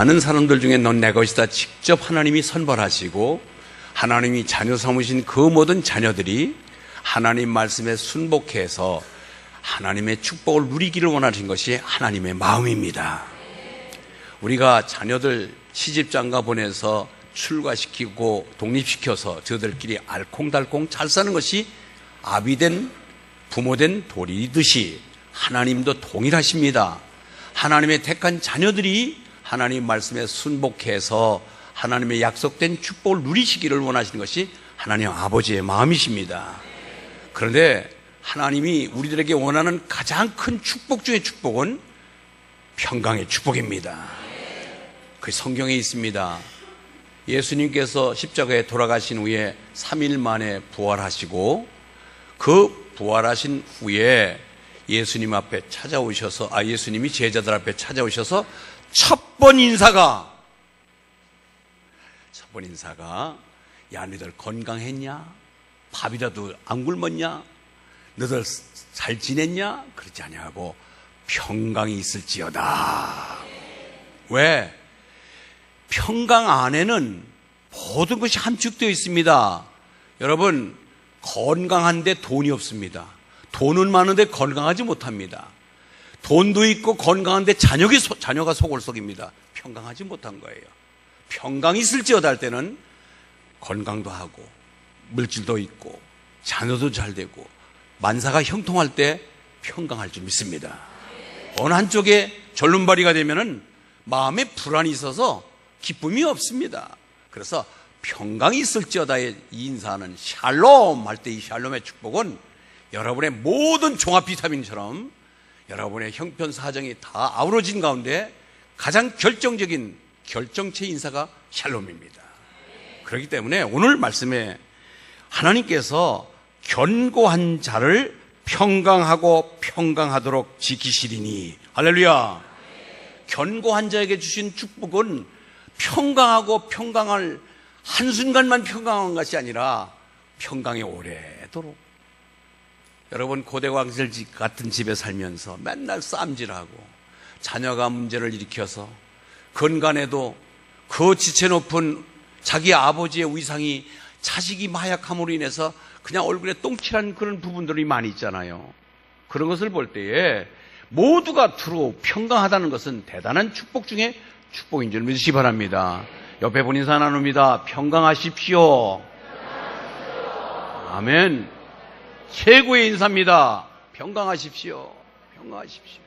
많은 사람들 중에 넌 내 것이다 직접 하나님이 선발하시고 하나님이 자녀 삼으신 그 모든 자녀들이 하나님 말씀에 순복해서 하나님의 축복을 누리기를 원하신 것이 하나님의 마음입니다. 우리가 자녀들 시집장가 보내서 출가시키고 독립시켜서 저들끼리 알콩달콩 잘 사는 것이 아비된 부모된 도리듯이 하나님도 동일하십니다. 하나님의 택한 자녀들이 하나님 말씀에 순복해서 하나님의 약속된 축복을 누리시기를 원하시는 것이 하나님 아버지의 마음이십니다. 그런데 하나님이 우리들에게 원하는 가장 큰 축복 중의 축복은 평강의 축복입니다. 그 성경에 있습니다. 예수님께서 십자가에 돌아가신 후에 3일 만에 부활하시고 그 부활하신 후에 예수님 앞에 찾아오셔서 예수님이 제자들 앞에 찾아오셔서 첫 번 인사가 야 너희들 건강했냐? 밥이라도 안 굶었냐? 너희들 잘 지냈냐? 그렇지 아니하고 평강이 있을지어다. 왜? 평강 안에는 모든 것이 함축되어 있습니다. 여러분, 건강한데 돈이 없습니다. 돈은 많은데 건강하지 못합니다. 돈도 있고 건강한데 자녀가 속을 썩입니다. 평강하지 못한 거예요. 평강이 있을지어다 할 때는 건강도 하고 물질도 있고 자녀도 잘 되고 만사가 형통할 때 평강할 줄 믿습니다. 어느 한쪽에 절름발이가 되면은 마음에 불안이 있어서 기쁨이 없습니다. 그래서 평강이 있을지어다의 인사는 샬롬 할 때 이 샬롬의 축복은 여러분의 모든 종합 비타민처럼 여러분의 형편 사정이 다 아우러진 가운데 가장 결정적인 결정체 인사가 샬롬입니다. 그렇기 때문에 오늘 말씀에 하나님께서 견고한 자를 평강하고 평강하도록 지키시리니 할렐루야. 견고한 자에게 주신 축복은 평강하고 평강을 한순간만 평강한 것이 아니라 평강이 오래도록. 여러분 고대왕실 같은 집에 살면서 맨날 싸움질하고 자녀가 문제를 일으켜서 건강에도 그 지체 높은 자기 아버지의 위상이 자식이 마약함으로 인해서 그냥 얼굴에 똥칠한 그런 부분들이 많이 있잖아요. 그런 것을 볼 때에 모두가 두루 평강하다는 것은 대단한 축복 중에 축복인 줄 믿으시기 바랍니다. 옆에 본 인사 나눕니다. 평강하십시오. 아멘. 최고의 인사입니다. 평강하십시오. 평강하십시오.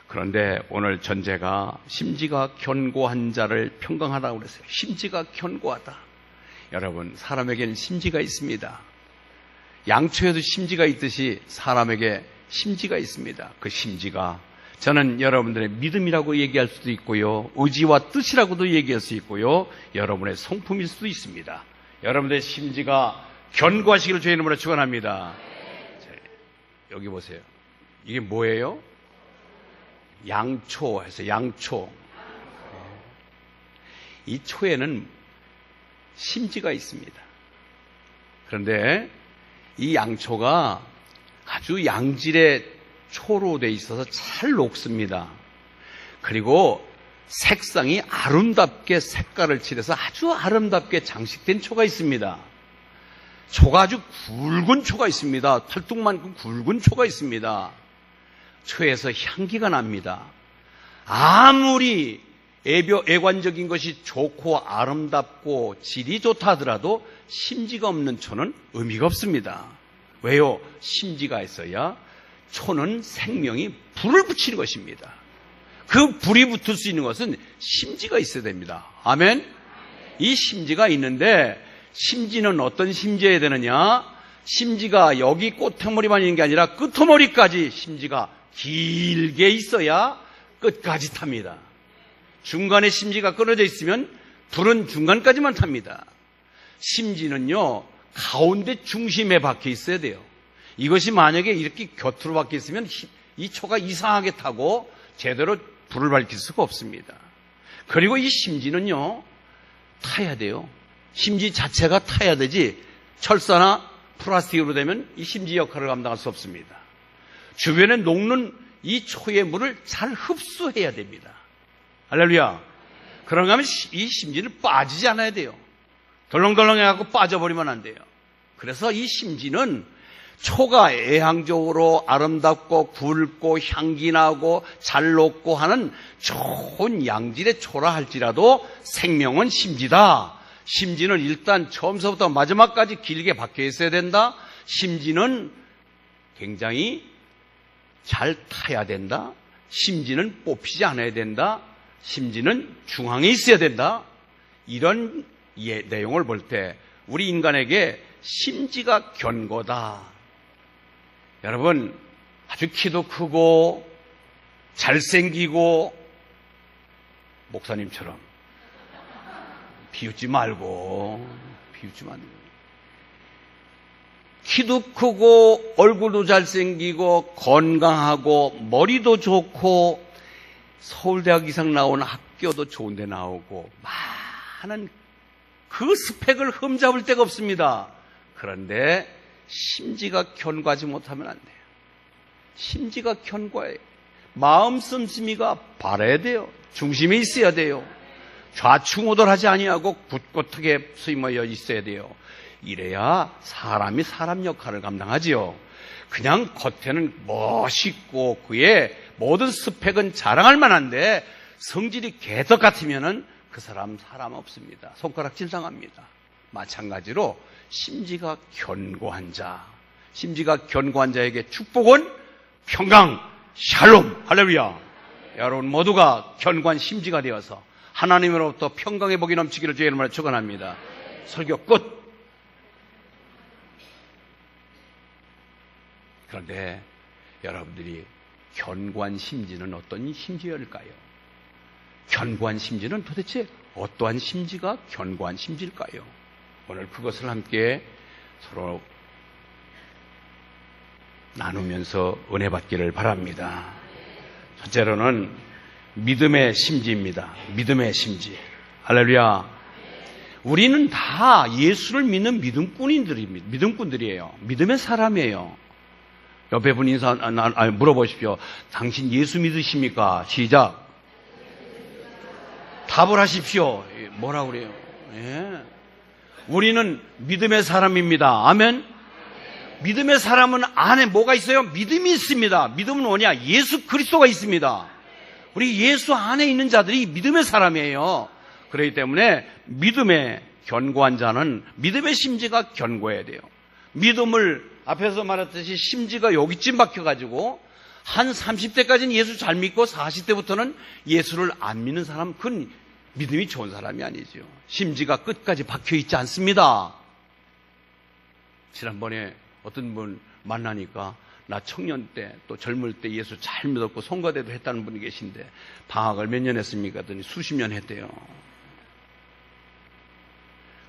그런데 오늘 전제가 심지가 견고한 자를 평강하다고 그랬어요. 심지가 견고하다. 여러분, 사람에게는 심지가 있습니다. 양초에도 심지가 있듯이 사람에게 심지가 있습니다. 그 심지가 저는 여러분들의 믿음이라고 얘기할 수도 있고요, 의지와 뜻이라고도 얘기할 수 있고요, 여러분의 성품일 수도 있습니다. 여러분들의 심지가 견고하시기를 주의 이름으로 축원합니다. 여기 보세요. 이게 뭐예요? 양초 해서 양초. 이 초에는 심지가 있습니다. 그런데 이 양초가 아주 양질의 초로 돼 있어서 잘 녹습니다. 그리고 색상이 아름답게 색깔을 칠해서 아주 아름답게 장식된 초가 있습니다. 초가 아주 굵은 초가 있습니다. 털뚝만큼 굵은 초가 있습니다. 초에서 향기가 납니다. 아무리 애관적인 것이 좋고 아름답고 질이 좋다 하더라도 심지가 없는 초는 의미가 없습니다. 왜요? 심지가 있어야 초는 생명이 불을 붙이는 것입니다. 그 불이 붙을 수 있는 것은 심지가 있어야 됩니다. 아멘? 이 심지가 있는데 심지는 어떤 심지여야 되느냐? 심지가 여기 꽃머리만 있는 게 아니라 끝머리까지 심지가 길게 있어야 끝까지 탑니다. 중간에 심지가 끊어져 있으면 불은 중간까지만 탑니다. 심지는요, 가운데 중심에 박혀 있어야 돼요. 이것이 만약에 이렇게 곁으로 박혀 있으면 이 초가 이상하게 타고 제대로 불을 밝힐 수가 없습니다. 그리고 이 심지는요, 타야 돼요. 심지 자체가 타야 되지 철사나 플라스틱으로 되면 이 심지 역할을 감당할 수 없습니다. 주변에 녹는 이 초의 물을 잘 흡수해야 됩니다. 할렐루야. 그런가 하면 이 심지는 빠지지 않아야 돼요. 덜렁덜렁해갖고 빠져버리면 안 돼요. 그래서 이 심지는 초가 애향적으로 아름답고 굵고 향기 나고 잘 녹고 하는 좋은 양질의 초라 할지라도 생명은 심지다. 심지는 일단 처음서부터 마지막까지 길게 박혀 있어야 된다. 심지는 굉장히 잘 타야 된다. 심지는 뽑히지 않아야 된다. 심지는 중앙에 있어야 된다. 이런 내용을 볼 때 우리 인간에게 심지가 견고다. 여러분, 아주 키도 크고 잘생기고 목사님처럼 비웃지 말고 키도 크고 얼굴도 잘생기고 건강하고 머리도 좋고 서울대학 이상 나오는 학교도 좋은 데 나오고 많은 그 스펙을 흠잡을 데가 없습니다. 그런데 심지가 견고하지 못하면 안 돼요. 심지가 견고해요. 마음 씀씀이가 바라야 돼요. 중심에 있어야 돼요. 좌충우돌하지 아니하고 굳건하게 쓰임하여 있어야 돼요. 이래야 사람이 사람 역할을 감당하지요. 그냥 겉에는 멋있고 그의 모든 스펙은 자랑할 만한데 성질이 개떡 같으면은 그 사람 없습니다. 손가락질 당합니다. 마찬가지로 심지가 견고한 자, 심지가 견고한 자에게 축복은 평강, 샬롬, 할렐루야. 여러분 모두가 견고한 심지가 되어서 하나님으로부터 평강의 복이 넘치기를 주의 이름으로 축원합니다. 설교 끝. 그런데 여러분들이 견고한 심지는 어떤 심지일까요? 견고한 심지는 도대체 어떠한 심지가 견고한 심지일까요? 오늘 그것을 함께 서로 나누면서 은혜 받기를 바랍니다. 첫째로는 믿음의 심지입니다. 믿음의 심지. 할렐루야. 우리는 다 예수를 믿는 믿음꾼들이에요. 믿음의 사람이에요. 옆에 분 물어보십시오. 당신 예수 믿으십니까? 시작. 답을 하십시오. 뭐라고 그래요? 예. 우리는 믿음의 사람입니다. 아멘. 믿음의 사람은 안에 뭐가 있어요? 믿음이 있습니다. 믿음은 뭐냐? 예수 그리스도가 있습니다. 우리 예수 안에 있는 자들이 믿음의 사람이에요. 그렇기 때문에 믿음의 견고한 자는 믿음의 심지가 견고해야 돼요. 믿음을 앞에서 말했듯이 심지가 여기쯤 박혀가지고 한 30대까지는 예수 잘 믿고 40대부터는 예수를 안 믿는 사람, 그건 믿음이 좋은 사람이 아니죠. 심지가 끝까지 박혀있지 않습니다. 지난번에 어떤 분 만나니까 나 청년 때 또 젊을 때 예수 잘 믿었고 송가대도 했다는 분이 계신데 방학을 몇 년 했습니까? 하더니 수십 년 했대요.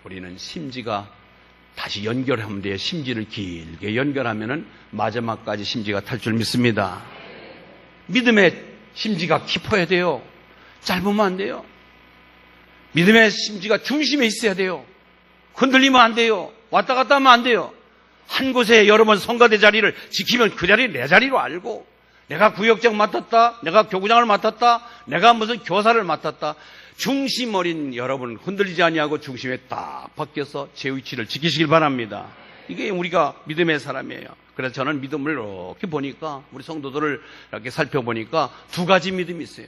우리는 심지가 다시 연결하면 돼요. 심지를 길게 연결하면은 마지막까지 심지가 탈 줄 믿습니다. 믿음의 심지가 깊어야 돼요. 짧으면 안 돼요. 믿음의 심지가 중심에 있어야 돼요. 흔들리면 안 돼요. 왔다 갔다 하면 안 돼요. 한 곳에 여러 번 성가대 자리를 지키면 그 자리 내 자리로 알고, 내가 구역장 맡았다, 내가 교구장을 맡았다, 내가 무슨 교사를 맡았다, 중심 어린 여러분 흔들리지 아니하고 중심에 딱 바뀌어서 제 위치를 지키시길 바랍니다. 이게 우리가 믿음의 사람이에요. 그래서 저는 믿음을 이렇게 보니까, 우리 성도들을 이렇게 살펴보니까 두 가지 믿음이 있어요.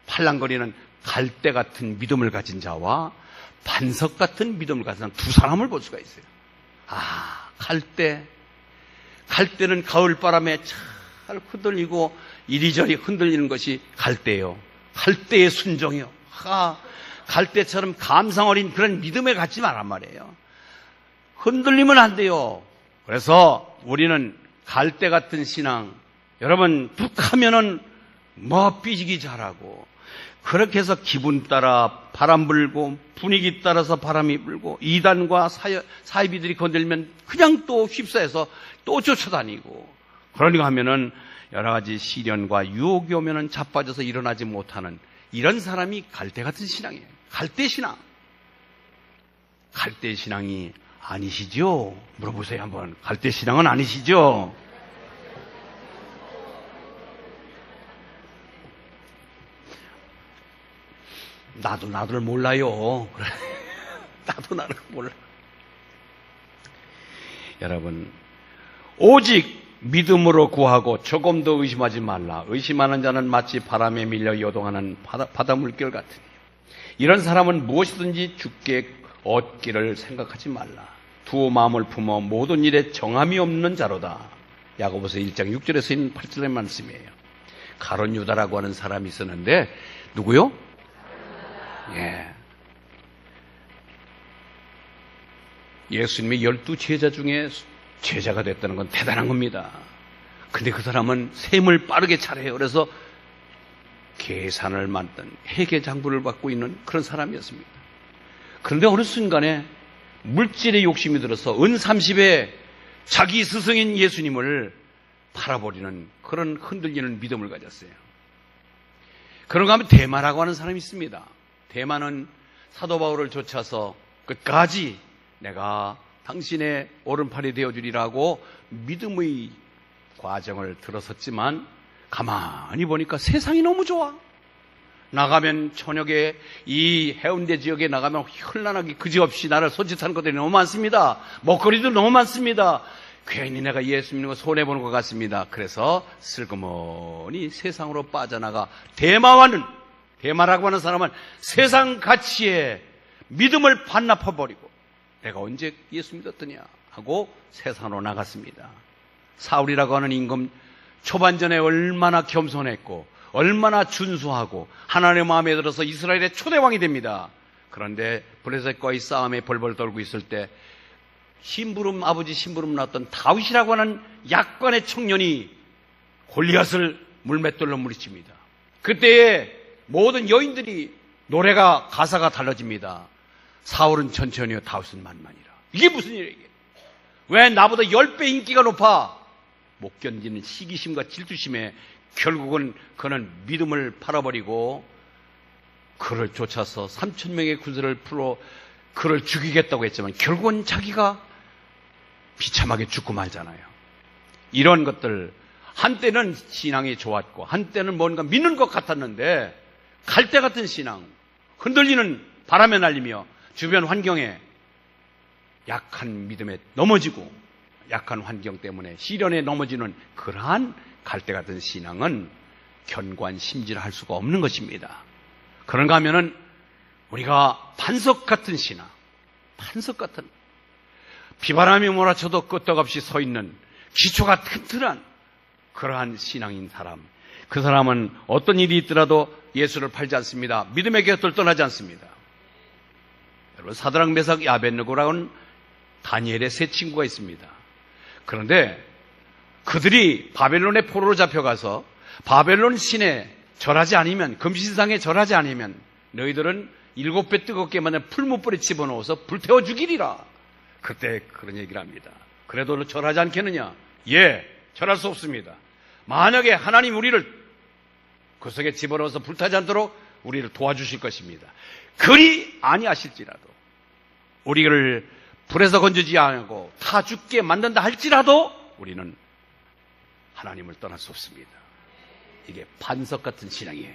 팔랑거리는 갈대 같은 믿음을 가진 자와 반석 같은 믿음을 가진 두 사람을 볼 수가 있어요. 갈대는 가을바람에 잘 흔들리고 이리저리 흔들리는 것이 갈대예요. 갈대의 순종이요. 갈대처럼 감상 어린 그런 믿음에 갖지 말란 말이에요. 흔들리면 안 돼요. 그래서 우리는 갈대 같은 신앙, 여러분 툭 하면은 삐지기 잘하고, 그렇게 해서 기분 따라 바람 불고 분위기 따라서 바람이 불고 이단과 사이비들이 건들면 그냥 또 휩싸여서 또 쫓아다니고, 그러니까 하면은 여러 가지 시련과 유혹이 오면은 자빠져서 일어나지 못하는 이런 사람이 갈대 같은 신앙이에요. 갈대 신앙. 갈대 신앙이 아니시죠? 물어보세요 한번. 갈대 신앙은 아니시죠? 나도 나를 몰라요. 나도 나를 몰라. 여러분, 오직 믿음으로 구하고 조금 더 의심하지 말라. 의심하는 자는 마치 바람에 밀려 요동하는 바다 물결 같으니 이런 사람은 무엇이든지 주께 얻기를 생각하지 말라. 두 마음을 품어 모든 일에 정함이 없는 자로다. 야고보서 1장 6절에 쓰인 8절의 말씀이에요. 가룟 유다라고 하는 사람이 있었는데 누구요? 예. 예수님의 12제자 중에 제자가 됐다는 건 대단한 겁니다. 근데 그 사람은 셈을 빠르게 잘해요. 그래서 계산을 만든 회계장부를 받고 있는 그런 사람이었습니다. 그런데 어느 순간에 물질의 욕심이 들어서 은 30에 자기 스승인 예수님을 팔아버리는 그런 흔들리는 믿음을 가졌어요. 그런가 하면 데마라고 하는 사람이 있습니다. 데마는 사도 바울을 쫓아서 끝까지 내가 당신의 오른팔이 되어주리라고 믿음의 과정을 들어섰지만 가만히 보니까 세상이 너무 좋아. 나가면 저녁에 이 해운대 지역에 나가면 현란하게 그지없이 나를 손짓하는 것들이 너무 많습니다. 먹거리도 너무 많습니다. 괜히 내가 예수님과 손해보는 것 같습니다. 그래서 슬그머니 세상으로 빠져나가 데마라고 하는 사람은 세상 가치에 믿음을 반납해버리고 내가 언제 예수 믿었더냐 하고 세상으로 나갔습니다. 사울이라고 하는 임금 초반전에 얼마나 겸손했고 얼마나 준수하고 하나님의 마음에 들어서 이스라엘의 초대왕이 됩니다. 그런데 블레셋과의 싸움에 벌벌 떨고 있을 때 아버지 심부름 났던 다윗이라고 하는 약관의 청년이 골리앗을 물맷돌로 물리칩니다. 그때에 모든 여인들이 노래가 가사가 달라집니다. 사울은 천천히요 다윗은 만만이라. 이게 무슨 일이에요? 이게? 왜 나보다 10배 인기가 높아? 못 견디는 시기심과 질투심에 결국은 그는 믿음을 팔아버리고 그를 쫓아서 3,000명의 군사를 풀어 그를 죽이겠다고 했지만 결국은 자기가 비참하게 죽고 말잖아요. 이런 것들 한때는 신앙이 좋았고 한때는 뭔가 믿는 것 같았는데 갈대 같은 신앙, 흔들리는 바람에 날리며 주변 환경에 약한 믿음에 넘어지고 약한 환경 때문에 시련에 넘어지는 그러한 갈대 같은 신앙은 견고한 심지를 할 수가 없는 것입니다. 그런가 하면은 우리가 반석 같은 신앙, 반석 같은 비바람이 몰아쳐도 끄떡없이 서 있는 기초가 튼튼한 그러한 신앙인 사람, 그 사람은 어떤 일이 있더라도 예수를 팔지 않습니다. 믿음의 곁을 떠나지 않습니다. 여러분, 사드락 메삭 아벳느고라고 하는 다니엘의 세 친구가 있습니다. 그런데 그들이 바벨론의 포로로 잡혀가서 바벨론 신에 절하지 않으면, 금신상에 절하지 않으면 너희들은 7배 뜨겁게 만든 풀무불에 집어넣어서 불태워 죽이리라. 그때 그런 얘기를 합니다. 그래도 절하지 않겠느냐? 예, 절할 수 없습니다. 만약에 하나님 우리를 그 속에 집어넣어서 불타지 않도록 우리를 도와주실 것입니다. 그리 아니하실지라도 우리를 불에서 건지지 않고 타 죽게 만든다 할지라도 우리는 하나님을 떠날 수 없습니다. 이게 반석 같은 신앙이에요.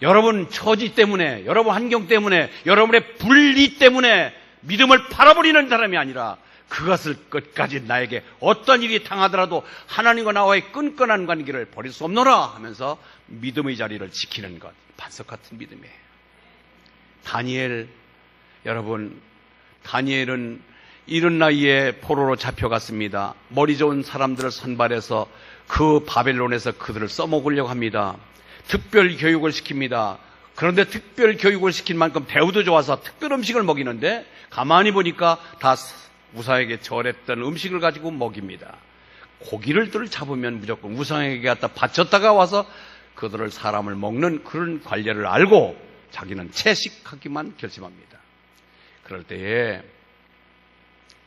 여러분 처지 때문에, 여러분 환경 때문에, 여러분의 분리 때문에 믿음을 팔아버리는 사람이 아니라 그것을 끝까지 나에게 어떤 일이 당하더라도 하나님과 나와의 끈끈한 관계를 버릴 수 없노라 하면서 믿음의 자리를 지키는 것, 반석 같은 믿음이에요. 다니엘, 여러분, 다니엘은 이른 나이에 포로로 잡혀갔습니다. 머리 좋은 사람들을 선발해서 그 바벨론에서 그들을 써먹으려고 합니다. 특별 교육을 시킵니다. 그런데 특별 교육을 시킨 만큼 대우도 좋아서 특별 음식을 먹이는데 가만히 보니까 다 우상에게 절했던 음식을 가지고 먹입니다. 고기를 잡으면 무조건 우상에게 갖다 바쳤다가 와서 그들을 사람을 먹는 그런 관례를 알고 자기는 채식하기만 결심합니다. 그럴 때에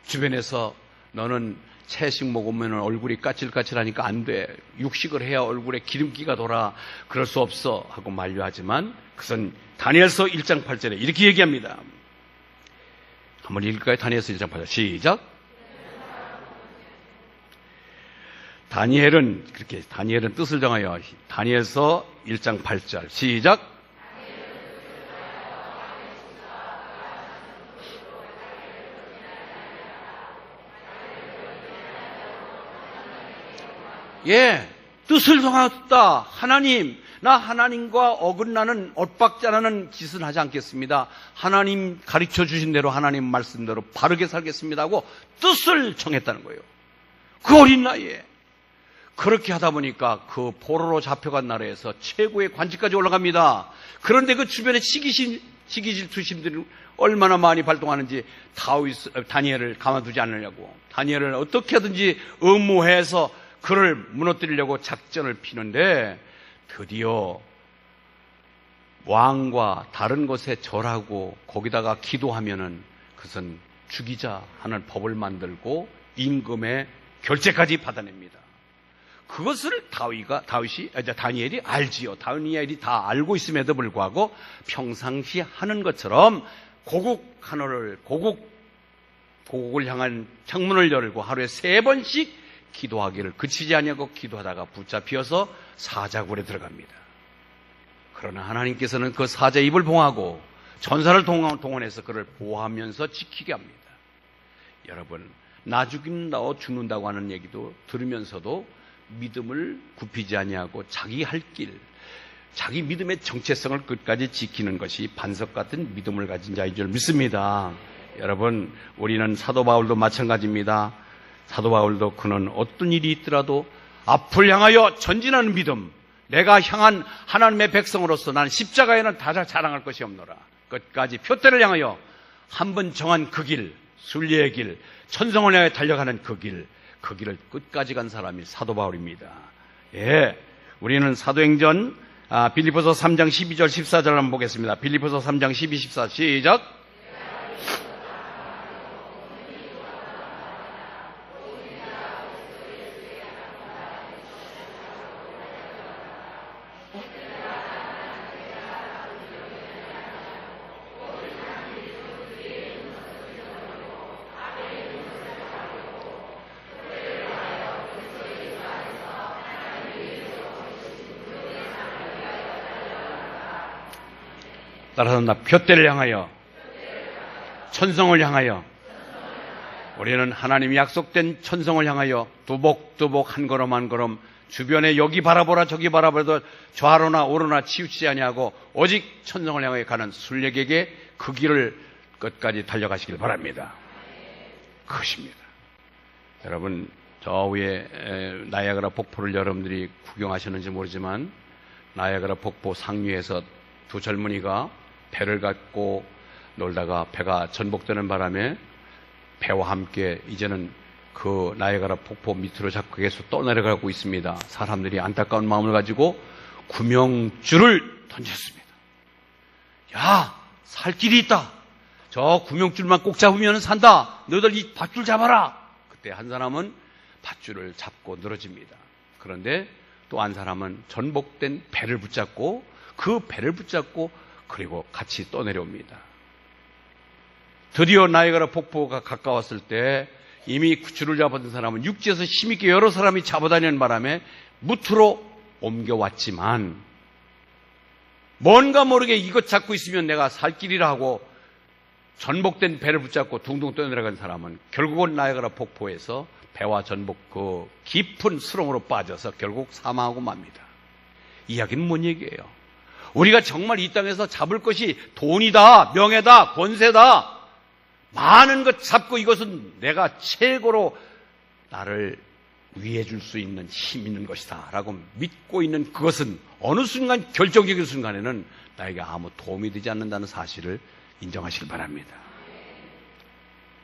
주변에서 너는 채식 먹으면 얼굴이 까칠까칠하니까 안 돼. 육식을 해야 얼굴에 기름기가 돌아. 그럴 수 없어. 하고 만류하지만 그것은 다니엘서 1장 8절에 이렇게 얘기합니다. 한번 읽을까요? 다니엘서 1장 8절. 시작. 다니엘은 뜻을 정하여 다니엘서 1장 8절. 시작. 뜻을 정하였다. 하나님, 나 하나님과 어긋나는 엇박자나는 짓은 하지 않겠습니다. 하나님 가르쳐 주신 대로 하나님 말씀대로 바르게 살겠습니다 하고 뜻을 정했다는 거예요. 그 어린 나이에. 그렇게 하다 보니까 그 포로로 잡혀간 나라에서 최고의 관직까지 올라갑니다. 그런데 그 주변에 시기 질투심들이 얼마나 많이 발동하는지 다니엘을 가만두지 않으려고 다니엘을 어떻게 하든지 음모해서 그를 무너뜨리려고 작전을 피는데 드디어 왕과 다른 곳에 절하고 거기다가 기도하면은 그것은 죽이자 하는 법을 만들고 임금의 결제까지 받아냅니다. 그것을 다니엘이 알지요. 다니엘이 다 알고 있음에도 불구하고 평상시 하는 것처럼 고국을 향한 창문을 열고 하루에 3번씩 기도하기를 그치지 아니하고 기도하다가 붙잡혀서 사자굴에 들어갑니다. 그러나 하나님께서는 그 사자 입을 봉하고 전사를 동원해서 그를 보호하면서 지키게 합니다. 여러분, 나 죽는다고 하는 얘기도 들으면서도 믿음을 굽히지 아니하고 자기 할 길, 자기 믿음의 정체성을 끝까지 지키는 것이 반석 같은 믿음을 가진 자인 줄 믿습니다. 여러분, 우리는 사도 바울도 마찬가지입니다. 사도 바울도 그는 어떤 일이 있더라도 앞을 향하여 전진하는 믿음, 내가 향한 하나님의 백성으로서 나는 십자가에는 다 자랑할 것이 없노라. 끝까지 표대를 향하여 한 번 정한 그 길, 순례의 길, 천성을 향해 달려가는 그 길을 끝까지 간 사람이 사도 바울입니다. 우리는 사도행전 빌립보서 3장 12절 14절 한번 보겠습니다. 빌립보서 3장 12, 14 시작. 따라서 나 표대를 향하여 천성을 향하여 우리는 하나님이 약속된 천성을 향하여 두복두복 한 걸음 한 걸음 주변에 여기 바라보라 저기 바라보라 좌로나 오로나 치우치지 아니하고 오직 천성을 향하여 가는 순례객의 그 길을 끝까지 달려가시길 바랍니다. 그것입니다. 여러분, 저 위에 나이아가라 폭포를 여러분들이 구경하셨는지 모르지만 나이아가라 폭포 상류에서 두 젊은이가 배를 갖고 놀다가 배가 전복되는 바람에 배와 함께 이제는 그 나이아가라 폭포 밑으로 자꾸 계속 떠내려가고 있습니다. 사람들이 안타까운 마음을 가지고 구명줄을 던졌습니다. 야, 살 길이 있다. 저 구명줄만 꼭 잡으면 산다. 너희들 이 밧줄 잡아라. 그때 한 사람은 밧줄을 잡고 늘어집니다. 그런데 또 한 사람은 전복된 배를 붙잡고 그 배를 붙잡고 그리고 같이 떠내려옵니다. 드디어 나이아가라 폭포가 가까웠을 때 이미 줄을 잡았던 사람은 육지에서 힘있게 여러 사람이 잡아다니는 바람에 무트로 옮겨왔지만 뭔가 모르게 이것 잡고 있으면 내가 살 길이라 하고 전복된 배를 붙잡고 둥둥 떠내려간 사람은 결국은 나이아가라 폭포에서 배와 전복 그 깊은 수렁으로 빠져서 결국 사망하고 맙니다. 이야기는 뭔 얘기예요? 우리가 정말 이 땅에서 잡을 것이 돈이다, 명예다, 권세다, 많은 것 잡고 이것은 내가 최고로 나를 위해 줄 수 있는 힘 있는 것이다 라고 믿고 있는 그것은 어느 순간 결정적인 순간에는 나에게 아무 도움이 되지 않는다는 사실을 인정하시길 바랍니다.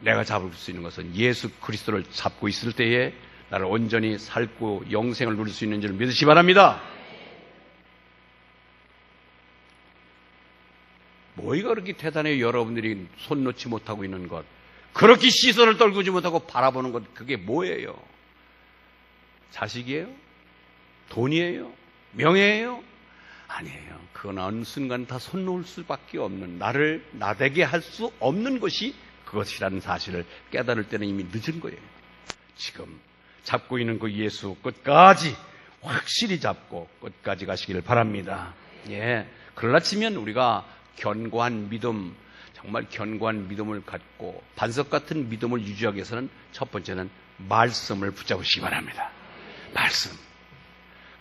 내가 잡을 수 있는 것은 예수 그리스도를 잡고 있을 때에 나를 온전히 살고 영생을 누릴 수 있는 줄 믿으시기 바랍니다. 뭐가 그렇게 대단해요? 여러분들이 손 놓지 못하고 있는 것, 그렇게 시선을 떨구지 못하고 바라보는 것, 그게 뭐예요? 자식이에요? 돈이에요? 명예예요? 아니에요. 그건 어느 순간 다 손 놓을 수밖에 없는, 나를 나대게 할 수 없는 것이 그것이라는 사실을 깨달을 때는 이미 늦은 거예요. 지금 잡고 있는 그 예수 끝까지 확실히 잡고 끝까지 가시기를 바랍니다. 그러나 치면 우리가 견고한 믿음, 정말 견고한 믿음을 갖고 반석 같은 믿음을 유지하기 위해서는 첫 번째는 말씀을 붙잡으시기 바랍니다. 말씀.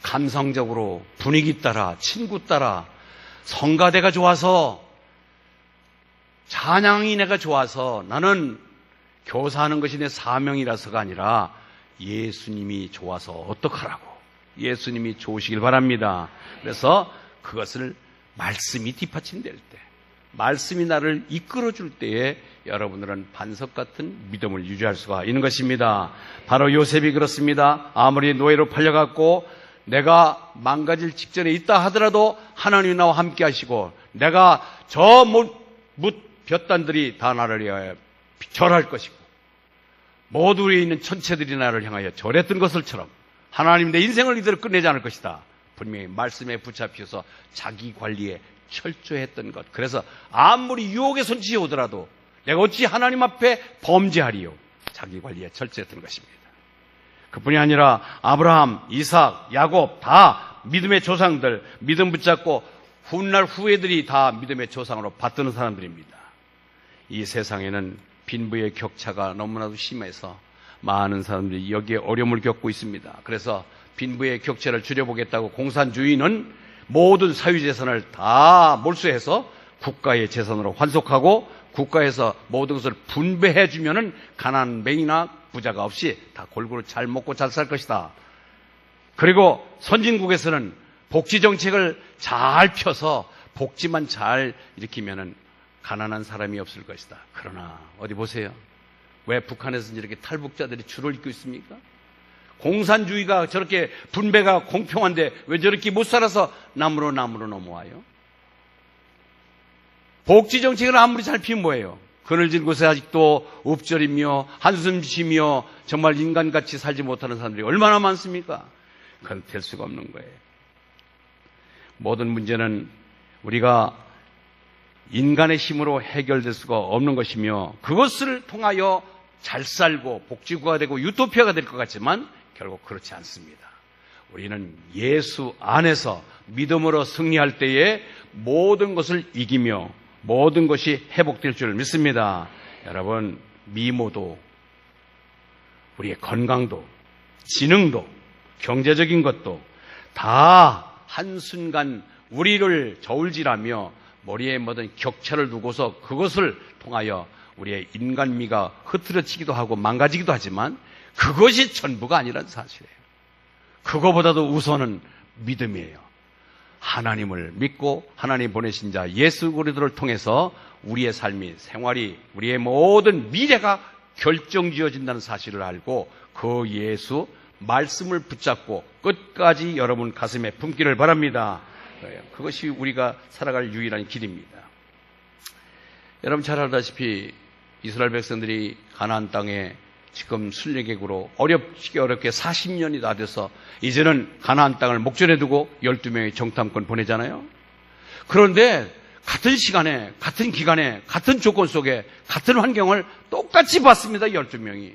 감성적으로 분위기 따라, 친구 따라, 성가대가 좋아서, 찬양이 내가 좋아서, 나는 교사하는 것이 내 사명이라서가 아니라 예수님이 좋아서 어떡하라고. 예수님이 좋으시길 바랍니다. 그래서 그것을 말씀이 뒷받침될 때, 말씀이 나를 이끌어줄 때에 여러분들은 반석 같은 믿음을 유지할 수가 있는 것입니다. 바로 요셉이 그렇습니다. 아무리 노예로 팔려갔고 내가 망가질 직전에 있다 하더라도 하나님이 나와 함께 하시고, 내가 저 볕단들이 다 나를 위하여 절할 것이고 모두 위에 있는 천체들이 나를 향하여 절했던 것을처럼 하나님 내 인생을 이대로 끝내지 않을 것이다. 분명히 말씀에 붙잡혀서 자기 관리에 철저했던 것. 그래서 아무리 유혹의 손짓이 오더라도 내가 어찌 하나님 앞에 범죄하리요. 자기 관리에 철저했던 것입니다. 그뿐이 아니라 아브라함, 이삭, 야곱 다 믿음의 조상들, 믿음 붙잡고 훗날 후예들이 다 믿음의 조상으로 받드는 사람들입니다. 이 세상에는 빈부의 격차가 너무나도 심해서 많은 사람들이 여기에 어려움을 겪고 있습니다. 그래서 빈부의 격차를 줄여보겠다고 공산주의는 모든 사유재산을 다 몰수해서 국가의 재산으로 환속하고 국가에서 모든 것을 분배해주면은 가난뱅이나 부자가 없이 다 골고루 잘 먹고 잘 살 것이다. 그리고 선진국에서는 복지정책을 잘 펴서 복지만 잘 일으키면은 가난한 사람이 없을 것이다. 그러나 어디 보세요. 왜 북한에서는 이렇게 탈북자들이 줄을 잇고 있습니까? 공산주의가 저렇게 분배가 공평한데 왜 저렇게 못 살아서 남으로 넘어와요? 복지정책을 아무리 잘 피면 뭐예요? 그늘진 곳에 아직도 읍절이며 한숨 쉬며 정말 인간같이 살지 못하는 사람들이 얼마나 많습니까? 그건 될 수가 없는 거예요. 모든 문제는 우리가 인간의 힘으로 해결될 수가 없는 것이며 그것을 통하여 잘 살고 복지구가 되고 유토피아가 될 것 같지만 결국 그렇지 않습니다. 우리는 예수 안에서 믿음으로 승리할 때에 모든 것을 이기며 모든 것이 회복될 줄 믿습니다. 여러분, 미모도 우리의 건강도 지능도 경제적인 것도 다 한순간 우리를 저울질하며 머리에 모든 격차를 두고서 그것을 통하여 우리의 인간미가 흐트러지기도 하고 망가지기도 하지만 그것이 전부가 아니라는 사실이에요. 그거보다도 우선은 믿음이에요. 하나님을 믿고 하나님 보내신 자 예수 그리스도를 통해서 우리의 삶이 생활이 우리의 모든 미래가 결정지어진다는 사실을 알고 그 예수 말씀을 붙잡고 끝까지 여러분 가슴에 품기를 바랍니다. 그것이 우리가 살아갈 유일한 길입니다. 여러분 잘 알다시피 이스라엘 백성들이 가나안 땅에 지금 순례객으로 어렵게 40년이 다 돼서 이제는 가나안 땅을 목전에 두고 12명의 정탐권 보내잖아요. 그런데 같은 시간에 같은 기간에 같은 조건 속에 같은 환경을 똑같이 봤습니다. 12명이.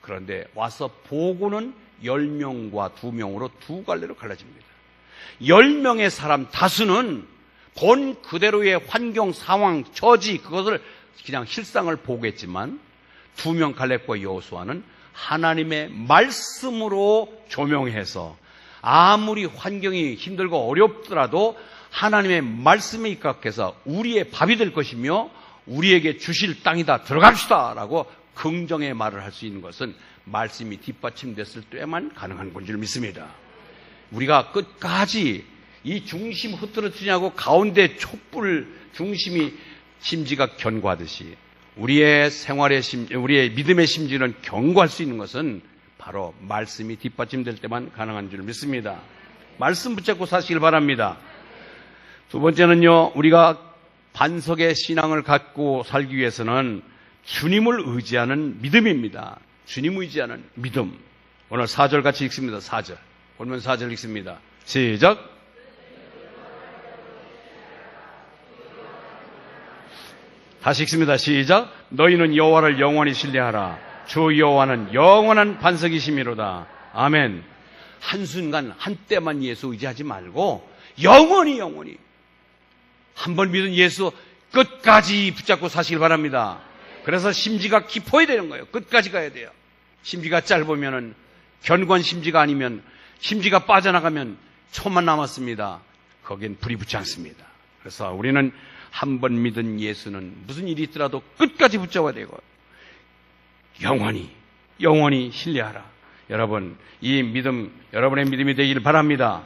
그런데 와서 보고는 10명과 2명으로 두 갈래로 갈라집니다. 10명의 사람 다수는 본 그대로의 환경, 상황, 처지 그것을 그냥 실상을 보겠지만 2명 갈렙과 여호수아는 하나님의 말씀으로 조명해서 아무리 환경이 힘들고 어렵더라도 하나님의 말씀에 입각해서 우리의 밥이 될 것이며 우리에게 주실 땅이다 들어갑시다 라고 긍정의 말을 할 수 있는 것은 말씀이 뒷받침됐을 때만 가능한 건 줄 믿습니다. 우리가 끝까지 이 중심 흐트러지냐고 가운데 촛불 중심이 심지가 견고하듯이 우리의 생활의 우리의 믿음의 심지는 견고할 수 있는 것은 바로 말씀이 뒷받침될 때만 가능한 줄 믿습니다. 말씀 붙잡고 사시길 바랍니다. 두 번째는요, 우리가 반석의 신앙을 갖고 살기 위해서는 주님을 의지하는 믿음입니다. 주님 의지하는 믿음. 오늘 4절 같이 읽습니다. 4절. 본문 4절 읽습니다. 시작. 다시 읽습니다. 시작. 너희는 여호와를 영원히 신뢰하라. 주 여호와는 영원한 반석이시미로다. 아멘. 한순간 한때만 예수 의지하지 말고 영원히 한번 믿은 예수 끝까지 붙잡고 사시길 바랍니다. 그래서 심지가 깊어야 되는 거예요. 끝까지 가야 돼요. 심지가 짧으면은 견고한 심지가 아니면 심지가 빠져나가면 초만 남았습니다. 거긴 불이 붙지 않습니다. 그래서 우리는 한 번 믿은 예수는 무슨 일이 있더라도 끝까지 붙잡아야 되고 영원히 신뢰하라. 여러분, 이 믿음, 여러분의 믿음이 되기를 바랍니다.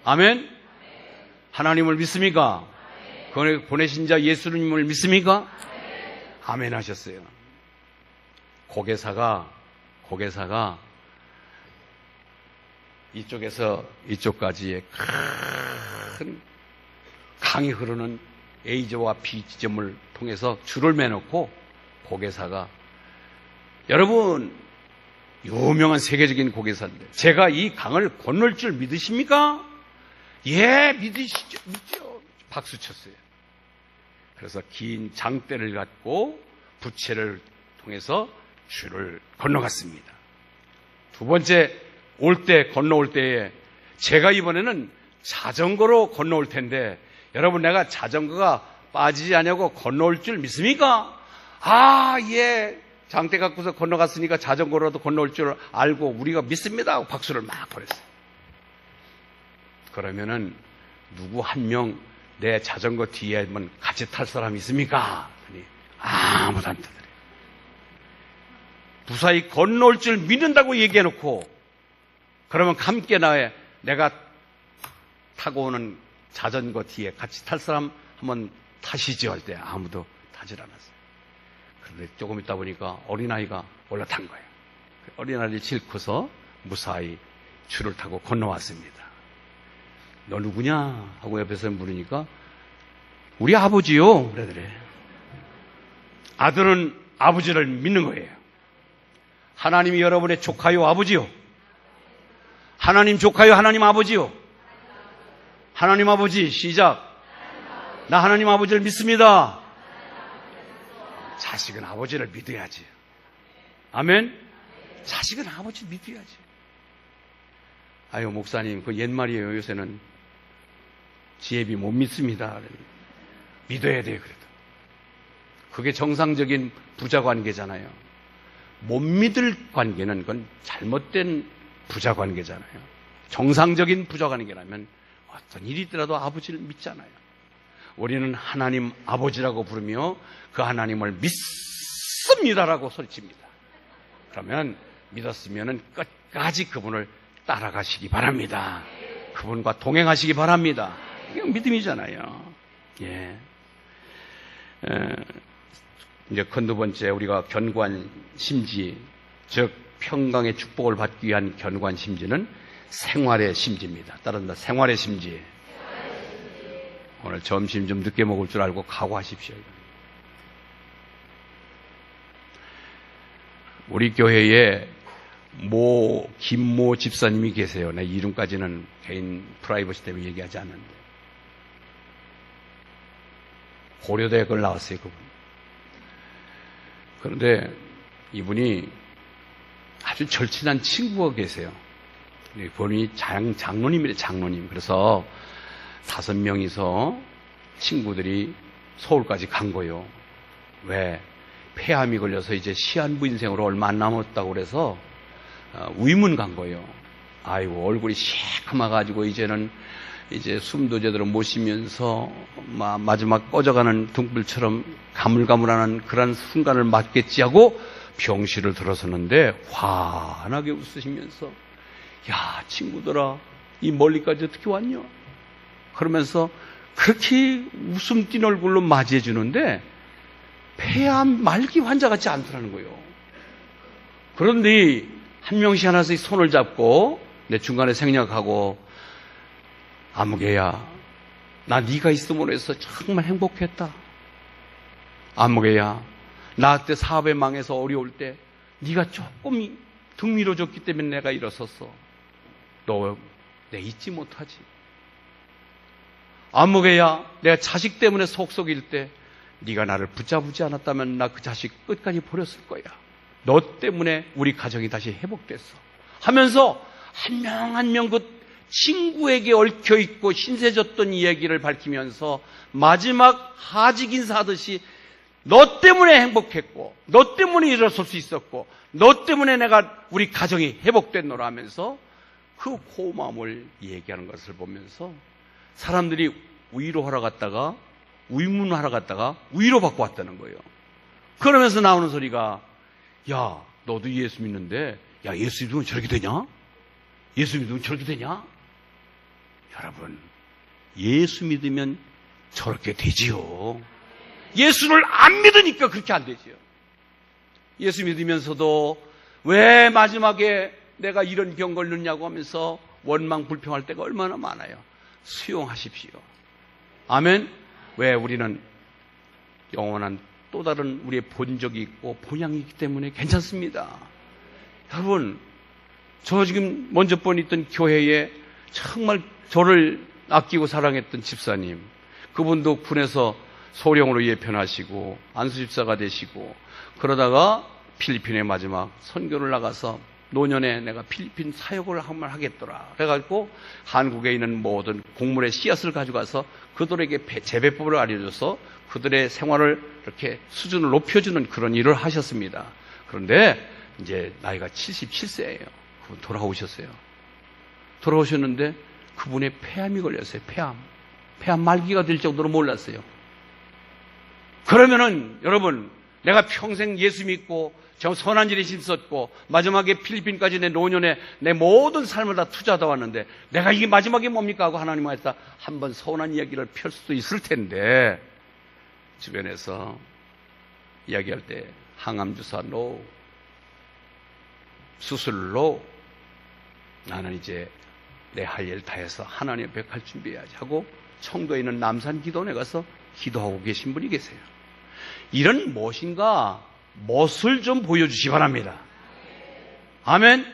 아멘? 하나님을 믿습니까? 보내신 자 예수님을 믿습니까? 아멘 하셨어요. 고개사가 이쪽에서 이쪽까지의 큰 강이 흐르는 A지와 B지점을 통해서 줄을 매놓고 고개사가, 여러분 유명한 세계적인 고개사인데 제가 이 강을 건널 줄 믿으십니까? 예, 믿죠. 박수 쳤어요. 그래서 긴 장대를 갖고 부채를 통해서 줄을 건너갔습니다. 두 번째 건너올 때에 제가 이번에는 자전거로 건너올 텐데 여러분, 내가 자전거가 빠지지 않냐고 건너올 줄 믿습니까? 아, 예. 장대 갖고서 건너갔으니까 자전거로도 건너올 줄 알고 우리가 믿습니다 하고 박수를 막 보냈어요. 그러면은 누구 한 명 내 자전거 뒤에 같이 탈 사람 있습니까? 아무도 안 타더래. 무사히 건너올 줄 믿는다고 얘기해놓고 그러면 함께 나에 내가 타고 오는 자전거 뒤에 같이 탈 사람 한번 타시죠 할 때 아무도 타질 않았어요. 그런데 조금 있다 보니까 어린아이가 올라탄 거예요. 어린아이를 싣고서 무사히 줄을 타고 건너왔습니다. 너 누구냐? 하고 옆에서 물으니까 우리 아버지요. 그러더래. 아들은 아버지를 믿는 거예요. 하나님이 여러분의 조카요, 아버지요? 하나님 조카요, 하나님 아버지요? 하나님 아버지, 시작. 나 하나님 아버지를 믿습니다. 자식은 아버지를 믿어야지. 아멘? 자식은 아버지를 믿어야지. 아유, 목사님, 그 옛말이에요. 요새는 지혜비 못 믿습니다. 믿어야 돼요, 그래도. 그게 정상적인 부자 관계잖아요. 못 믿을 관계는 그건 잘못된 부자 관계잖아요. 정상적인 부자 관계라면 어떤 일이 있더라도 아버지를 믿잖아요. 우리는 하나님 아버지라고 부르며 그 하나님을 믿습니다라고 소리칩니다. 그러면 믿었으면 끝까지 그분을 따라가시기 바랍니다. 그분과 동행하시기 바랍니다. 이게 믿음이잖아요. 예. 이제 두 번째 우리가 견고한 심지, 즉 평강의 축복을 받기 위한 견고한 심지는 생활의 심지입니다. 따른다. 생활의 심지. 오늘 점심 좀 늦게 먹을 줄 알고 각오하십시오. 우리 교회에 김모 집사님이 계세요. 내 이름까지는 개인 프라이버시 때문에 얘기하지 않는데. 고려대 걸 나왔어요, 그분. 그런데 이분이 아주 절친한 친구가 계세요. 본인이 장로님이래, 장로님. 그래서 5명이서 친구들이 서울까지 간 거예요. 왜? 폐암이 걸려서 이제 시한부 인생으로 얼마 안 남았다고 그래서 위문 간 거예요. 아이고, 얼굴이 시커매가지고 이제는 이제 숨도 제대로 못 쉬면서 마지막 꺼져가는 등불처럼 가물가물하는 그런 순간을 맞겠지 하고 병실을 들어섰는데 환하게 웃으시면서, 야, 친구들아, 이 멀리까지 어떻게 왔냐? 그러면서 그렇게 웃음 띤 얼굴로 맞이해 주는데 폐암 말기 환자 같지 않더라는 거예요. 그런데 한 명씩 하나씩 손을 잡고 내 중간에 생략하고, 아무개야, 나 네가 있음으로 해서 정말 행복했다. 아무개야, 나 때 사업에 망해서 어려울 때 네가 조금 등 밀어줬기 때문에 내가 일어섰어. 너 내 잊지 못하지. 아무개야, 내가 자식 때문에 속속일 때 네가 나를 붙잡지 않았다면 나 그 자식 끝까지 버렸을 거야. 너 때문에 우리 가정이 다시 회복됐어. 하면서 한 명 한 명 그 친구에게 얽혀있고 신세졌던 이야기를 밝히면서 마지막 하직 인사하듯이 너 때문에 행복했고, 너 때문에 일어설 수 있었고, 너 때문에 내가 우리 가정이 회복됐노라 하면서 그 고마움을 얘기하는 것을 보면서 사람들이 위로하러 갔다가 위문하러 갔다가 위로받고 왔다는 거예요. 그러면서 나오는 소리가, 야, 너도 예수 믿는데, 야, 예수 믿으면 저렇게 되냐? 예수 믿으면 저렇게 되냐? 여러분, 예수 믿으면 저렇게 되지요. 예수를 안 믿으니까 그렇게 안 되지요. 예수 믿으면서도 왜 마지막에 내가 이런 병 걸렸냐고 하면서 원망 불평할 때가 얼마나 많아요. 수용하십시오. 아멘. 왜? 우리는 영원한 또 다른 우리의 본적이 있고 본향이 있기 때문에 괜찮습니다. 여러분, 저 지금 먼저 번 있던 교회에 정말 저를 아끼고 사랑했던 집사님, 그분도 군에서 소령으로 예편하시고 안수집사가 되시고, 그러다가 필리핀에 마지막 선교를 나가서 노년에 내가 필리핀 사역을 한번 하겠더라 그래가지고 한국에 있는 모든 곡물의 씨앗을 가져가서 그들에게 재배법을 알려줘서 그들의 생활을 이렇게 수준을 높여주는 그런 일을 하셨습니다. 그런데 이제 나이가 77세예요. 그분 돌아오셨어요. 돌아오셨는데 그분의 폐암이 걸렸어요. 폐암 말기가 될 정도로 몰랐어요. 그러면은 여러분, 내가 평생 예수 믿고 정 선한 일에 힘썼고 마지막에 필리핀까지 내 노년에 내 모든 삶을 다 투자하다 왔는데 내가 이게 마지막에 뭡니까 하고 하나님한테 한번 서운한 이야기를 펼 수도 있을 텐데, 주변에서 이야기할 때 항암주사 노, 수술 노, 나는 이제 내 할 일 다 해서 하나님 앞에 갈 준비해야지 하고 청도에 있는 남산 기도원에 가서 기도하고 계신 분이 계세요. 이런 무엇인가 멋을 좀 보여주시기 바랍니다. 아멘.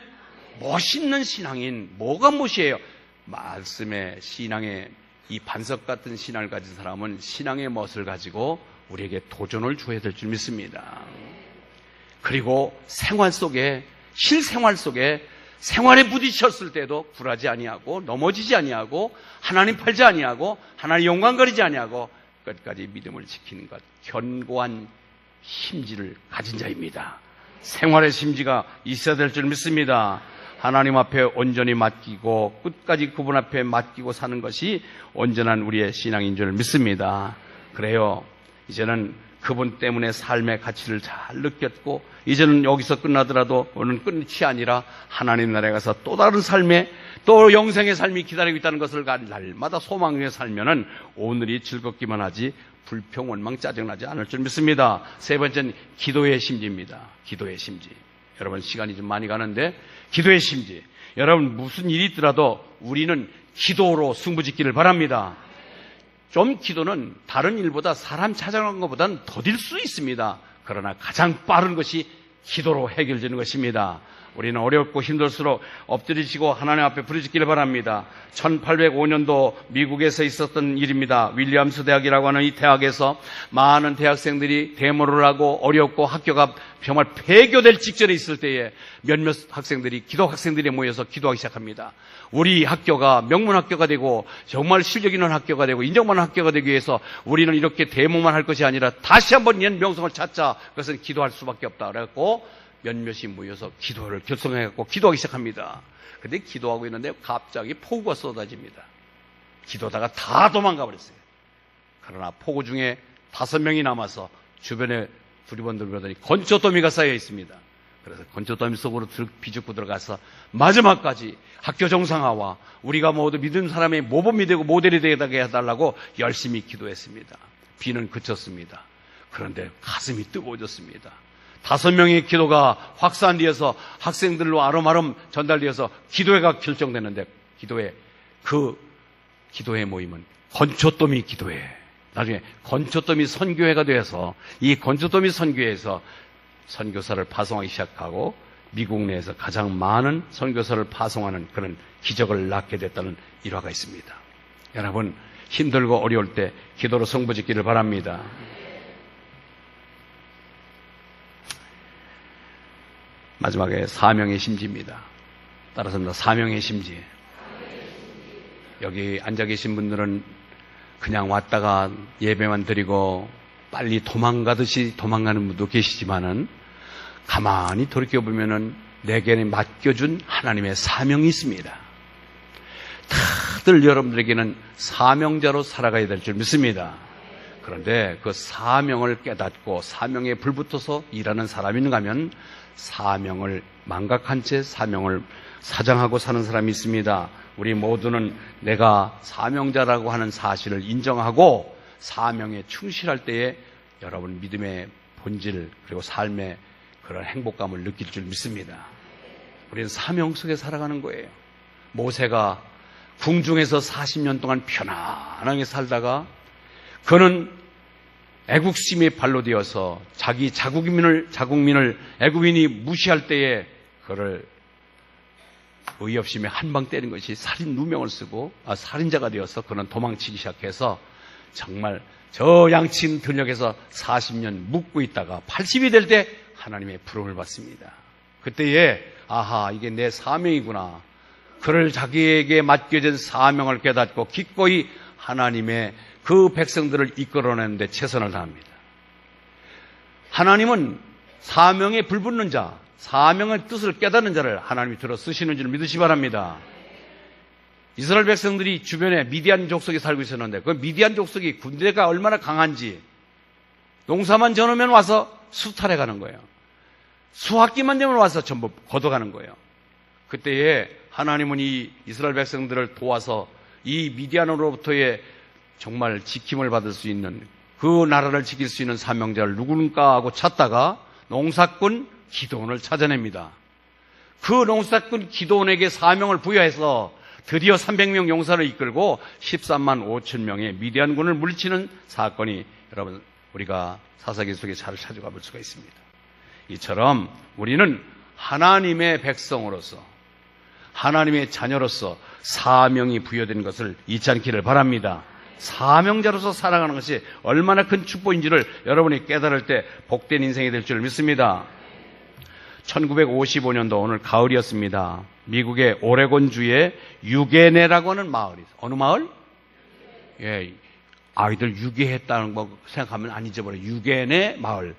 멋있는 신앙인, 뭐가 멋이에요? 말씀의 신앙의 이 반석 같은 신앙을 가진 사람은 신앙의 멋을 가지고 우리에게 도전을 줘야 될 줄 믿습니다. 그리고 생활 속에, 실생활 속에 생활에 부딪혔을 때도 굴하지 아니하고 넘어지지 아니하고 하나님 팔지 아니하고 하나님 영광거리지 아니하고 끝까지 믿음을 지키는 것, 견고한 심지를 가진 자입니다. 생활의 심지가 있어야 될 줄 믿습니다. 하나님 앞에 온전히 맡기고 끝까지 그분 앞에 맡기고 사는 것이 온전한 우리의 신앙인 줄 믿습니다. 그래요. 이제는 그분 때문에 삶의 가치를 잘 느꼈고 이제는 여기서 끝나더라도 오늘 끝이 아니라 하나님 나라에 가서 또 다른 삶의, 또 영생의 삶이 기다리고 있다는 것을 날마다 소망에 살면은 오늘이 즐겁기만 하지 불평, 원망, 짜증나지 않을 줄 믿습니다. 세 번째는 기도의 심지입니다. 기도의 심지. 여러분, 시간이 좀 많이 가는데 기도의 심지. 여러분, 무슨 일이 있더라도 우리는 기도로 승부짓기를 바랍니다. 좀 기도는 다른 일보다 사람 찾아가는 것보다는 더딜 수 있습니다. 그러나 가장 빠른 것이 기도로 해결되는 것입니다. 우리는 어렵고 힘들수록 엎드리시고 하나님 앞에 부르짖기를 바랍니다. 1805년도 미국에서 있었던 일입니다. 윌리엄스 대학이라고 하는 이 대학에서 많은 대학생들이 데모를 하고 어렵고 학교가 정말 폐교될 직전에 있을 때에 몇몇 학생들이, 기독 학생들이 모여서 기도하기 시작합니다. 우리 학교가 명문학교가 되고 정말 실력 있는 학교가 되고 인정받는 학교가 되기 위해서 우리는 이렇게 데모만 할 것이 아니라 다시 한번 옛 명성을 찾자. 그것은 기도할 수밖에 없다. 그래갖고 몇몇이 모여서 기도를 결성해갖고 기도하기 시작합니다. 근데 기도하고 있는데 갑자기 폭우가 쏟아집니다. 기도다가 다 도망가 버렸어요. 그러나 폭우 중에 5명이 남아서 주변에 두리번두리보더니 건초더미가 쌓여 있습니다. 그래서 건초더미 속으로 비집고 들어가서 마지막까지 학교 정상화와 우리가 모두 믿은 사람의 모범이 되고 모델이 되게 해달라고 열심히 기도했습니다. 비는 그쳤습니다. 그런데 가슴이 뜨거워졌습니다. 5명의 기도가 확산되어서 학생들로 아름아름 전달되어서 기도회가 결정되는데 그 기도회 모임은 건초더미 기도회, 나중에 건초더미 선교회가 되어서 이 건초더미 선교회에서 선교사를 파송하기 시작하고 미국 내에서 가장 많은 선교사를 파송하는 그런 기적을 낳게 됐다는 일화가 있습니다. 여러분, 힘들고 어려울 때 기도로 승부짓기를 바랍니다. 마지막에 사명의 심지입니다. 따라서 사명의 심지. 여기 앉아 계신 분들은 그냥 왔다가 예배만 드리고 빨리 도망가듯이 도망가는 분도 계시지만은 가만히 돌이켜보면은 내게 맡겨준 하나님의 사명이 있습니다. 자식들 여러분들에게는 사명자로 살아가야 될 줄 믿습니다. 그런데 그 사명을 깨닫고 사명에 불붙어서 일하는 사람인가 하면 사명을 망각한 채 사명을 사장하고 사는 사람이 있습니다. 우리 모두는 내가 사명자라고 하는 사실을 인정하고 사명에 충실할 때에 여러분 믿음의 본질 그리고 삶의 그런 행복감을 느낄 줄 믿습니다. 우리는 사명 속에 살아가는 거예요. 모세가 궁중에서 40년 동안 편안하게 살다가 그는 애국심에 발로 되어서 자기 자국민을 애국인이 무시할 때에 그를 의협심에 한 방 때린 것이 살인 누명을 쓰고 살인자가 되어서 그는 도망치기 시작해서 정말 저 양친 들녘에서 40년 묵고 있다가 80이 될 때 하나님의 부름을 받습니다. 그때에 아하 이게 내 사명이구나. 그를 자기에게 맡겨진 사명을 깨닫고 기꺼이 하나님의 그 백성들을 이끌어내는데 최선을 다합니다. 하나님은 사명에 불붙는 자, 사명의 뜻을 깨닫는 자를 하나님이 들어 쓰시는 줄 믿으시 바랍니다. 이스라엘 백성들이 주변에 미디안 족속이 살고 있었는데 그 미디안 족속이 군대가 얼마나 강한지 농사만 져놓으면 와서 수탈해 가는 거예요. 수확기만 되면 와서 전부 걷어가는 거예요. 그때에 하나님은 이 이스라엘 백성들을 도와서 이 미디안으로부터의 정말 지킴을 받을 수 있는 그 나라를 지킬 수 있는 사명자를 누군가 하고 찾다가 농사꾼 기드온을 찾아냅니다. 그 농사꾼 기드온에게 사명을 부여해서 드디어 300명 용사를 이끌고 13만 5천 명의 미디안군을 물리치는 사건이 여러분 우리가 사사기 속에 잘 찾아가 볼 수가 있습니다. 이처럼 우리는 하나님의 백성으로서 하나님의 자녀로서 사명이 부여된 것을 잊지 않기를 바랍니다. 사명자로서 살아가는 것이 얼마나 큰 축복인지를 여러분이 깨달을 때 복된 인생이 될 줄 믿습니다. 1955년도 오늘 가을이었습니다. 미국의 오레곤주의 유게네라고 하는 마을이 있어요. 어느 마을? 예, 아이들 유괴했다는 거 생각하면 안 잊어버려요. 유게네 마을.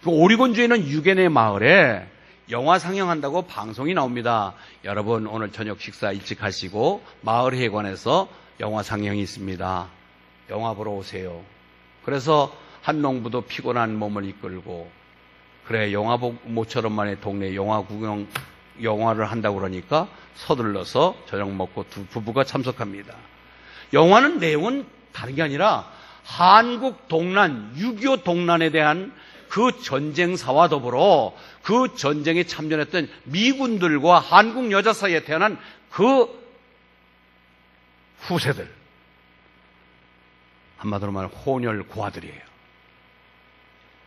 그 오레곤주에는 유게네 마을에 영화 상영한다고 방송이 나옵니다. 여러분 오늘 저녁 식사 일찍 하시고 마을회관에서 영화 상영이 있습니다. 영화 보러 오세요. 그래서 한 농부도 피곤한 몸을 이끌고 그래 영화 모처럼 만에 동네 영화 구경 영화를 한다고 그러니까 서둘러서 저녁 먹고 두 부부가 참석합니다. 영화는 내용은 다른 게 아니라 한국 동란 6.25 동란에 대한 그 전쟁사와 더불어 그 전쟁에 참전했던 미군들과 한국 여자 사이에 태어난 그 후세들, 한마디로 말하면 혼혈 고아들이에요.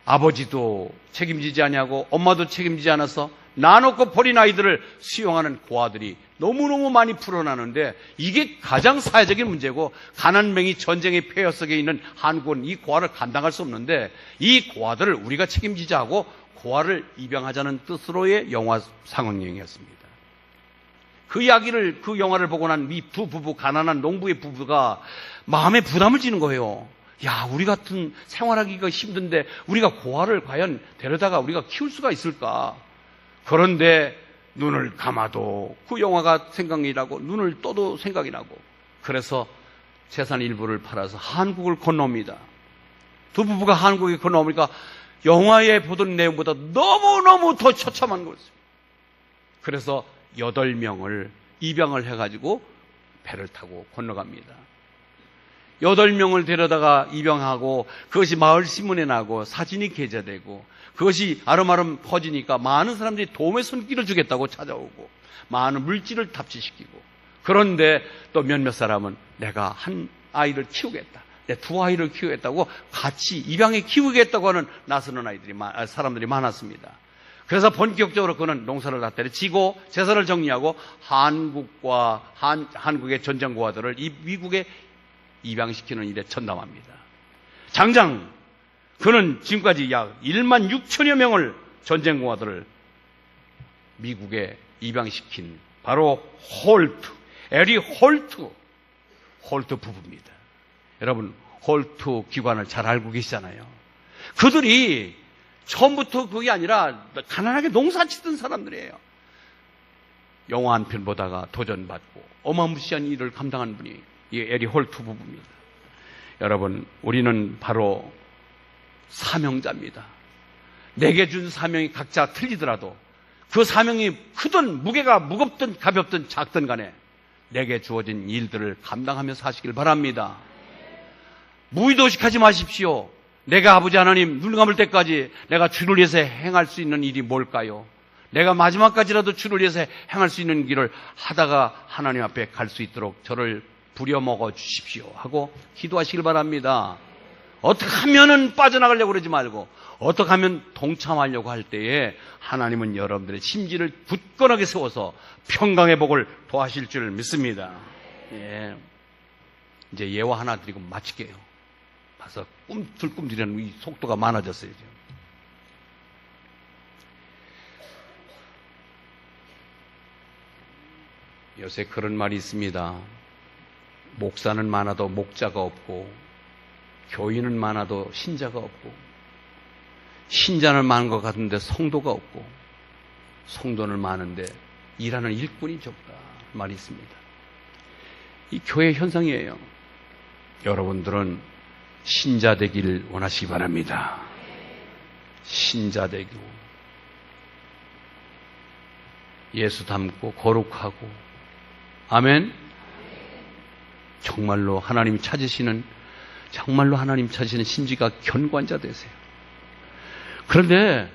아버지도 책임지지 않냐고 엄마도 책임지지 않아서 나놓고 버린 아이들을 수용하는 고아들이 너무너무 많이 풀어나는데 이게 가장 사회적인 문제고 가난맹이 전쟁의 폐허 속에 있는 한국은 이 고아를 감당할 수 없는데 이 고아들을 우리가 책임지자 하고 고아를 입양하자는 뜻으로의 영화 상영이었습니다. 그 이야기를 그 영화를 보고 난 이 두 부부 가난한 농부의 부부가 마음에 부담을 지는 거예요. 야, 우리 같은 생활하기가 힘든데 우리가 고아를 과연 데려다가 우리가 키울 수가 있을까? 그런데 눈을 감아도 그 영화가 생각이 나고 눈을 떠도 생각이 나고 그래서 재산 일부를 팔아서 한국을 건너옵니다. 두 부부가 한국에 건너오니까 영화에 보던 내용보다 너무너무 더 처참한 거였어요. 그래서 8명을 입양을 해가지고 배를 타고 건너갑니다. 8명을 데려다가 입양하고 그것이 마을 신문에 나고 사진이 게재되고 그것이 아름아름 퍼지니까 많은 사람들이 도움의 손길을 주겠다고 찾아오고 많은 물질을 답지시키고 그런데 또 몇몇 사람은 내가 한 아이를 키우겠다. 내 2아이를 키우겠다고 같이 입양해 키우겠다고 하는 나서는 사람들이 많았습니다. 그래서 본격적으로 그는 농사를 다 때려치고 재산을 정리하고 한국의 전쟁 고아들을 이 미국에 입양시키는 일에 전담합니다. 장장 그는 지금까지 약 1만 6천여 명을 전쟁 고아들을 미국에 입양시킨 바로 에리 홀트 부부입니다. 여러분 홀트 기관을 잘 알고 계시잖아요. 그들이 처음부터 그게 아니라 가난하게 농사 짓던 사람들이에요. 영화 한 편 보다가 도전받고 어마무시한 일을 감당한 분이 이 에리 홀트 부부입니다. 여러분, 우리는 바로 사명자입니다. 내게 준 사명이 각자 틀리더라도 그 사명이 크든 무게가 무겁든 가볍든 작든 간에 내게 주어진 일들을 감당하며 사시길 바랍니다. 무의도식하지 마십시오. 내가 아버지 하나님 눈 감을 때까지 내가 주를 위해서 행할 수 있는 일이 뭘까요? 내가 마지막까지라도 주를 위해서 행할 수 있는 길을 하다가 하나님 앞에 갈 수 있도록 저를 부려먹어 주십시오 하고 기도하시길 바랍니다. 어떻게 하면은 빠져나가려고 그러지 말고 어떻게 하면 동참하려고 할 때에 하나님은 여러분들의 심지를 굳건하게 세워서 평강의 복을 도하실 줄 믿습니다. 예. 이제 예화 하나 드리고 마칠게요. 봐서 꿈틀꿈틀이라는 이 속도가 많아졌어요. 지금. 요새 그런 말이 있습니다. 목사는 많아도 목자가 없고 교인은 많아도 신자가 없고 신자는 많은 것 같은데 성도가 없고 성도는 많은데 일하는 일꾼이 적다 말이 있습니다. 이 교회 현상이에요. 여러분들은 신자 되길 원하시기 바랍니다. 신자 되고 예수 닮고 거룩하고 아멘. 정말로 하나님 찾으시는 신지가 견고한 되세요. 그런데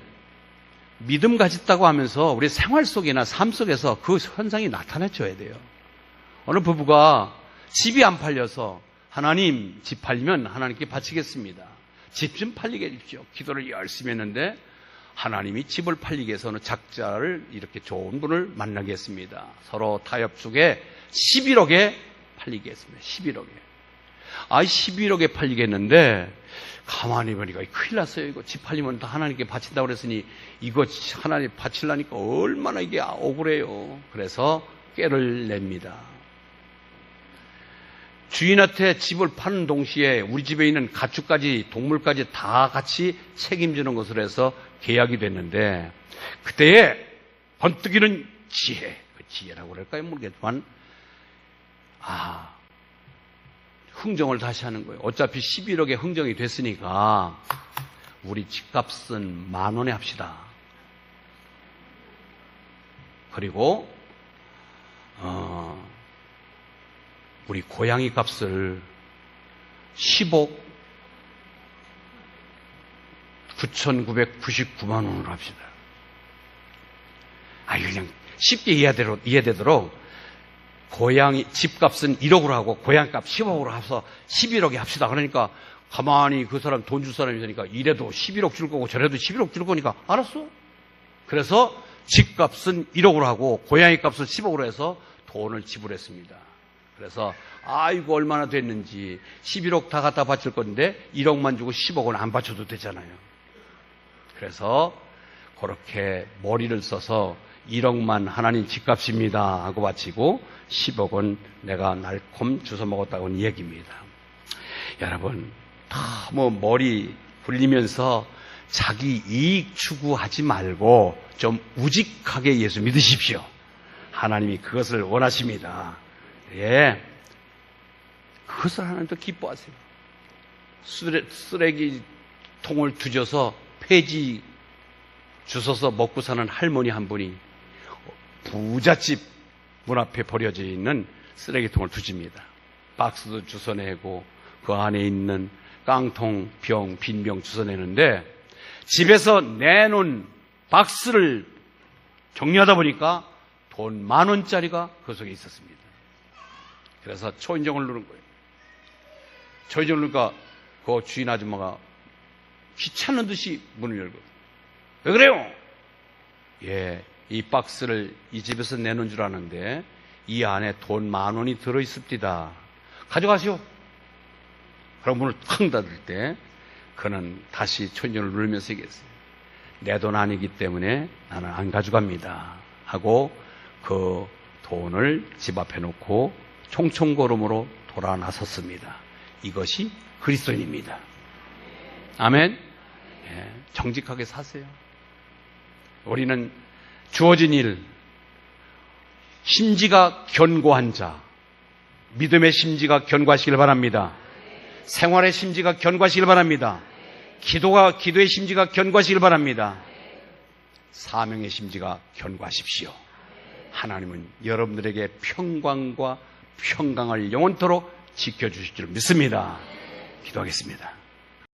믿음 가졌다고 하면서 우리 생활 속이나 삶 속에서 그 현상이 나타나줘야 돼요. 어느 부부가 집이 안 팔려서 하나님 집 팔리면 하나님께 바치겠습니다. 집 좀 팔리게 해주십시오. 기도를 열심히 했는데 하나님이 집을 팔리게 해서 어느 작자를 이렇게 좋은 분을 만나게 했습니다. 서로 타협 속에 11억에 팔리게 했습니다. 11억에. 11억에 팔리게 했는데 가만히 보니까 큰일 났어요. 이거 집 팔리면 다 하나님께 바친다고 그랬으니 이거 하나님 바치려니까 얼마나 이게 억울해요. 그래서 꾀를 냅니다. 주인한테 집을 파는 동시에 우리 집에 있는 가축까지 동물까지 다 같이 책임지는 것으로 해서 계약이 됐는데 그때에 번뜩이는 지혜, 그 지혜라고 그럴까요? 모르겠지만 흥정을 다시 하는 거예요. 어차피 11억에 흥정이 됐으니까 우리 집값은 10,000원에 합시다. 그리고 우리 고양이 값을 10억 9,999만 원으로 합시다. 그냥 쉽게 이해되도록 고양이 집값은 1억으로 하고 고양이값 10억으로 해서 11억에 합시다. 그러니까 가만히 그 사람 돈 줄 사람이 되니까 이래도 11억 줄 거고 저래도 11억 줄 거니까 알았어. 그래서 집값은 1억으로 하고 고양이값을 10억으로 해서 돈을 지불했습니다. 그래서 이거 얼마나 됐는지 11억 다 갖다 바칠 건데 1억만 주고 10억은 안 바쳐도 되잖아요. 그래서 그렇게 머리를 써서 1억만 하나님 집값입니다 하고 바치고 10억은 내가 날콤 주워 먹었다고는 얘기입니다. 여러분 다 머리 굴리면서 자기 이익 추구하지 말고 좀 우직하게 예수 믿으십시오. 하나님이 그것을 원하십니다. 예, 그것을 하나님도 기뻐하세요. 쓰레기통을 뒤져서 폐지 주워서 먹고 사는 할머니 한 분이 부잣집 문 앞에 버려져 있는 쓰레기통을 뒤집니다. 박스도 주워내고 그 안에 있는 깡통, 병, 빈병 주워내는데 집에서 내놓은 박스를 정리하다 보니까 돈 10,000원짜리가 그 속에 있었습니다. 그래서 초인종을 누른 거예요. 초인종을 누르니까 그 주인 아줌마가 귀찮은 듯이 문을 열고 왜 그래요? 예, 이 박스를 이 집에서 내놓은 줄 아는데 이 안에 돈 10,000원이 들어있습니다. 가져가시오. 그럼 문을 탁 닫을 때 그는 다시 초인종을 누르면서 얘기했어요. 내 돈 아니기 때문에 나는 안 가져갑니다 하고 그 돈을 집 앞에 놓고 총총걸음으로 돌아 나섰습니다. 이것이 그리스도인입니다. 아멘. 예, 정직하게 사세요. 우리는 주어진 일, 심지가 견고한 자, 믿음의 심지가 견고하시길 바랍니다. 생활의 심지가 견고하시길 바랍니다. 기도의 심지가 견고하시길 바랍니다. 사명의 심지가 견고하십시오. 하나님은 여러분들에게 평강과 평강을 영원토록 지켜주실 줄 믿습니다. 기도하겠습니다.